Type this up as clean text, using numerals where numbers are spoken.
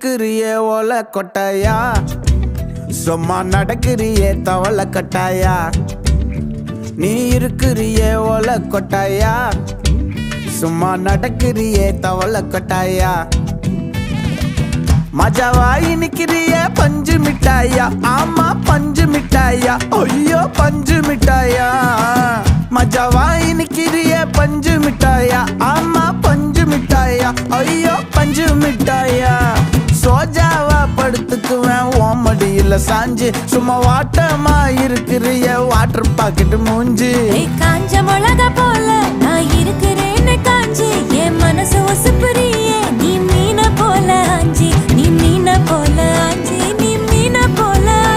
இருக்கிறியே ஓலை கொட்டாயா, சும்மா நடக்கிறியே தவளை கட்டாயா. நீ இருக்கிறியே ஓலை கொட்டாயா, சும்மா நடக்கிறியே தவளை கொட்டாயா. மஜாவாயி நிக்கிறிய பஞ்சு மிட்டாயா, ஆமா பஞ்சு மிட்டாயா, ஐயோ பஞ்சு மிட்டாயா. மஜாவாயி நிக்கிறிய பஞ்சு மிட்டாயா, ஆமா பஞ்சு மிட்டாயா, ஐயோ பஞ்சு மிட்டாயா. சோஜாவா படுத்துக்குவேன் ஓமடியில சாஞ்சு, சும்மா வாட்டமா இருக்கிறிய வாட்டர் பாக்கெட் மூஞ்சி. காஞ்ச மிளகா போல நான் இருக்கிறேன்னு காஞ்சி, என் மனசு ஒசுப்புறியே நீ